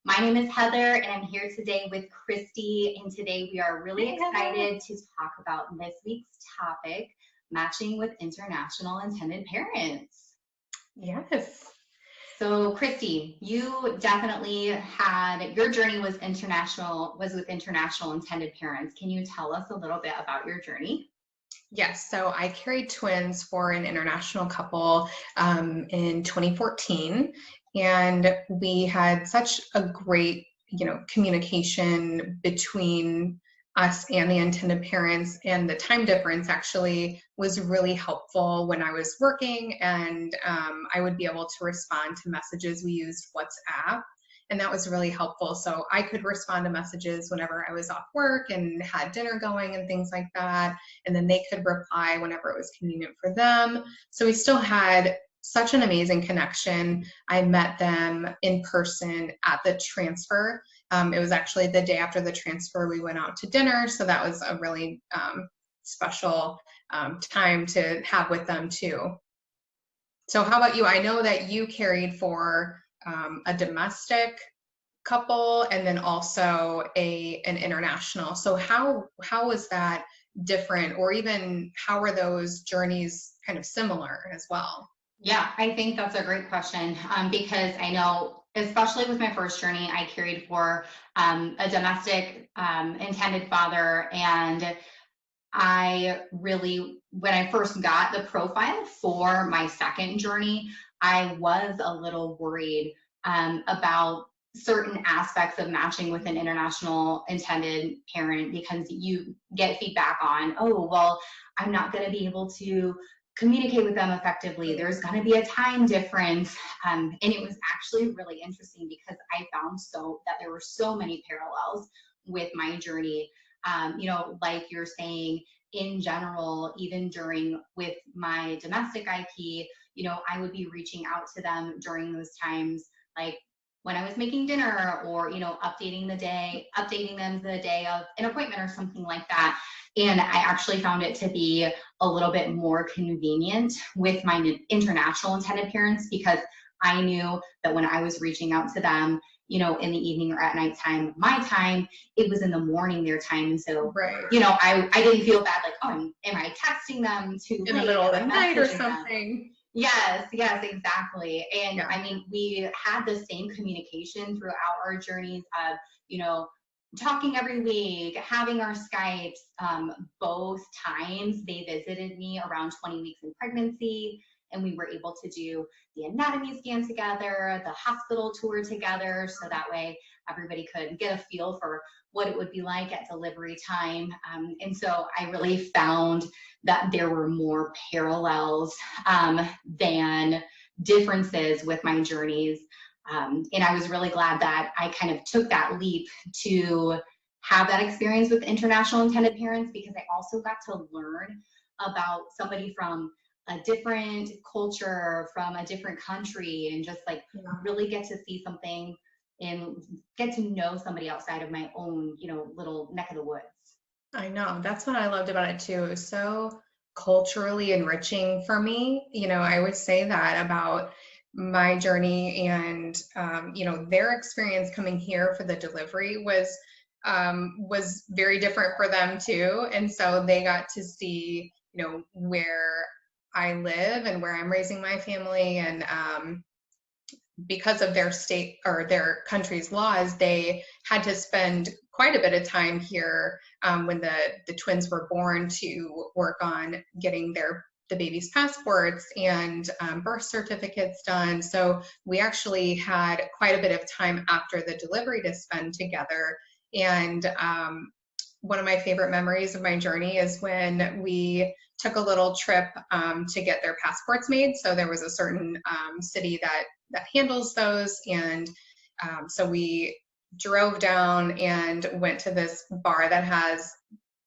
My name is Heather, and I'm here today with Kristi, and today we are really excited to talk about this week's topic, matching with international intended parents. Yes. So Kristi, you definitely had, your journey was with international intended parents. Can you tell us a little bit about your journey? Yes, so I carried twins for an international couple in 2014, and we had such a great, communication between us and the intended parents, and the time difference actually was really helpful when I was working, and I would be able to respond to messages. We used WhatsApp. And that was really helpful. So I could respond to messages whenever I was off work and had dinner going and things like that. And then they could reply whenever it was convenient for them. So we still had such an amazing connection. I met them in person at the transfer. It was actually the day after the transfer, we went out to dinner. So that was a really special time to have with them too. So how about you? I know that you carried for a domestic couple and then also an international. So how was that different, or even how are those journeys kind of similar as well? Yeah, I think that's a great question because I know, especially with my first journey, I carried for a domestic intended father, and I really, when I first got the profile for my second journey, I was a little worried about certain aspects of matching with an international intended parent, because you get feedback on, oh, well, I'm not going to be able to communicate with them effectively. There's going to be a time difference. And it was actually really interesting because I found that there were so many parallels with my journey. Like you're saying, in general, even with my domestic IP, I would be reaching out to them during those times, like when I was making dinner, or, updating them the day of an appointment or something like that. And I actually found it to be a little bit more convenient with my international intended parents, because I knew that when I was reaching out to them, in the evening or at nighttime, my time, it was in the morning their time. And so, right. I didn't feel bad, like, oh, am I texting them too late? In the middle of the night or something? Yes, exactly. And yeah. I mean, we had the same communication throughout our journeys of, talking every week, having our Skypes. Both times they visited me around 20 weeks in pregnancy, and we were able to do the anatomy scan together, the hospital tour together, so that way everybody could get a feel for what it would be like at delivery time. And so I really found that there were more parallels than differences with my journeys. And I was really glad that I kind of took that leap to have that experience with international intended parents, because I also got to learn about somebody from a different culture, from a different country, and just really get to see something and get to know somebody outside of my own, little neck of the woods. I know. That's what I loved about it too. It was so culturally enriching for me. I would say that about my journey, and their experience coming here for the delivery was very different for them too. And so they got to see, where I live and where I'm raising my family, and because of their state or their country's laws, they had to spend quite a bit of time here when the twins were born to work on getting the baby's passports and birth certificates done. So we actually had quite a bit of time after the delivery to spend together. And one of my favorite memories of my journey is when we took a little trip to get their passports made. So there was a certain city that handles those. And so we drove down and went to this bar that has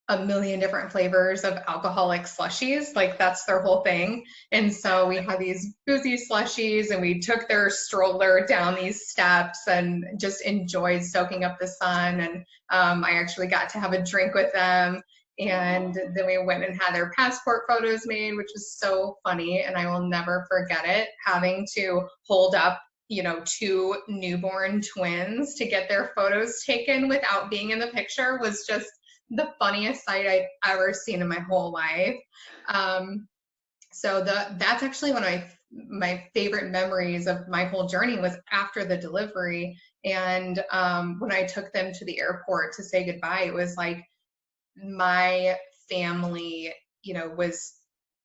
a million different flavors of alcoholic slushies. Like, that's their whole thing. And so we had these boozy slushies, and we took their stroller down these steps and just enjoyed soaking up the sun. And I actually got to have a drink with them. And then we went and had their passport photos made, which was so funny. And I will never forget it, having to hold up, two newborn twins to get their photos taken without being in the picture was just the funniest sight I've ever seen in my whole life. So that's actually one of my favorite memories of my whole journey was after the delivery. And when I took them to the airport to say goodbye, it was like my family,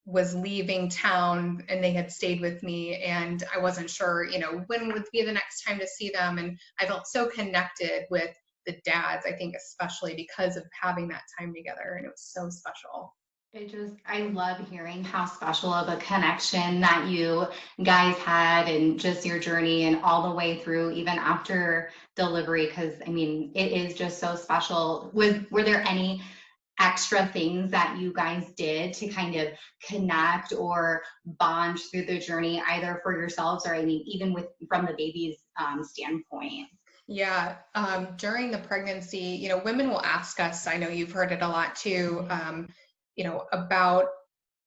was leaving town and they had stayed with me, and I wasn't sure, when would be the next time to see them. And I felt so connected with the dads, I think, especially because of having that time together, and it was so special. I love hearing how special of a connection that you guys had and just your journey and all the way through, even after delivery. Cause I mean, it is just so special. Were there any extra things that you guys did to kind of connect or bond through the journey, either for yourselves or I mean, even from the baby's standpoint? Yeah, during the pregnancy, women will ask us, I know you've heard it a lot too, about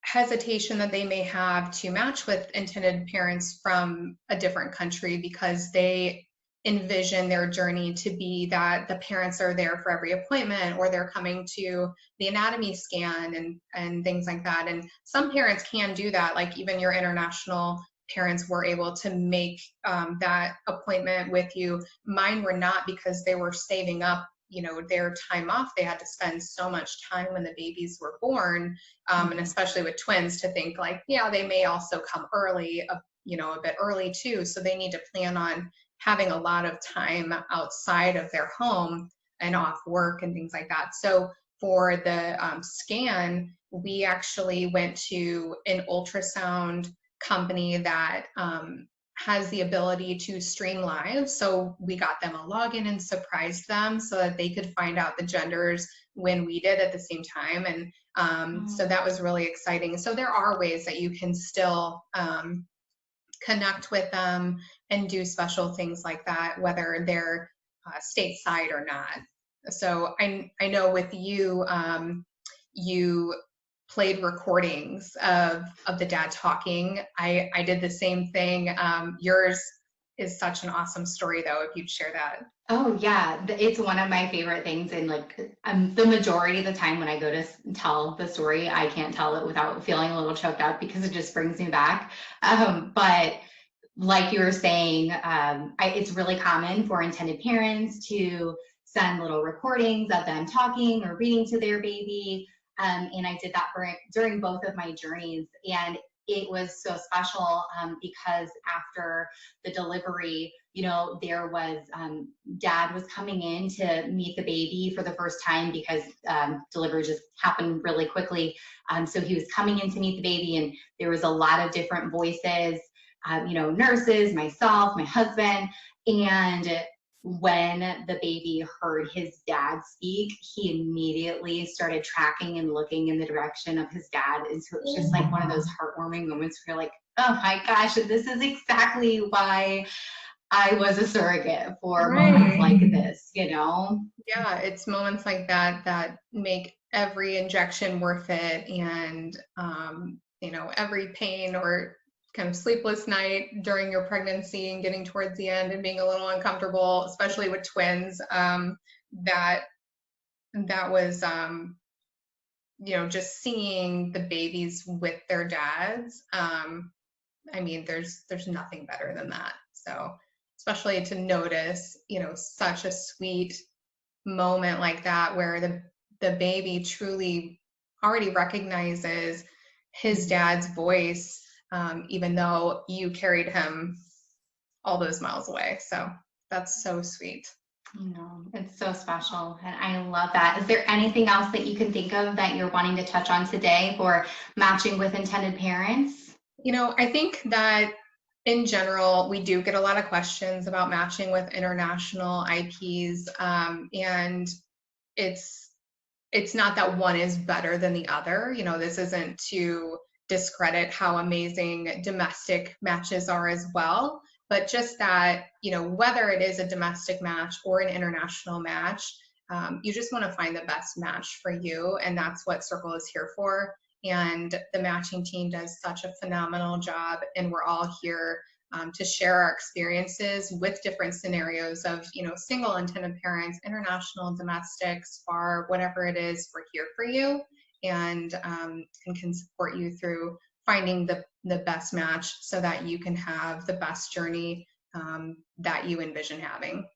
hesitation that they may have to match with intended parents from a different country because they envision their journey to be that the parents are there for every appointment or they're coming to the anatomy scan and things like that. And some parents can do that, like even your international parents were able to make that appointment with you. Mine were not because they were saving up their time off. They had to spend so much time when the babies were born, and especially with twins, to think like, yeah, they may also come early, a bit early too. So they need to plan on having a lot of time outside of their home and off work and things like that. So for the scan, we actually went to an ultrasound company that has the ability to stream live. So we got them a login and surprised them so that they could find out the genders when we did at the same time. And so that was really exciting. So there are ways that you can still connect with them and do special things like that, whether they're stateside or not. So I know with you, you played recordings of the dad talking. I did the same thing. Yours is such an awesome story though, if you'd share that. Oh yeah, it's one of my favorite things. And like the majority of the time when I go to tell the story, I can't tell it without feeling a little choked up because it just brings me back. But like you were saying, it's really common for intended parents to send little recordings of them talking or reading to their baby. And I did that during both of my journeys. And it was so special because after the delivery, there was dad was coming in to meet the baby for the first time because delivery just happened really quickly. So he was coming in to meet the baby, and there was a lot of different voices, nurses, myself, my husband. And when the baby heard his dad speak, he immediately started tracking and looking in the direction of his dad. And so it's just like one of those heartwarming moments where you're like, oh my gosh, this is exactly why I was a surrogate for moments like this, Yeah, it's moments like that that make every injection worth it. And, every pain or kind of sleepless night during your pregnancy and getting towards the end and being a little uncomfortable, especially with twins, that was, just seeing the babies with their dads. I mean, there's nothing better than that. So especially to notice, such a sweet moment like that where the baby truly already recognizes his dad's voice, even though you carried him all those miles away. So that's so sweet. It's so special. And I love that. Is there anything else that you can think of that you're wanting to touch on today for matching with intended parents? I think that in general, we do get a lot of questions about matching with international IPs. And it's not that one is better than the other. This isn't to discredit how amazing domestic matches are as well, but just that, whether it is a domestic match or an international match, you just want to find the best match for you. And that's what Circle is here for. And the matching team does such a phenomenal job, and we're all here to share our experiences with different scenarios of, single intended parents, international, domestic, SPAR, whatever it is, we're here for you, and can support you through finding the best match so that you can have the best journey that you envision having.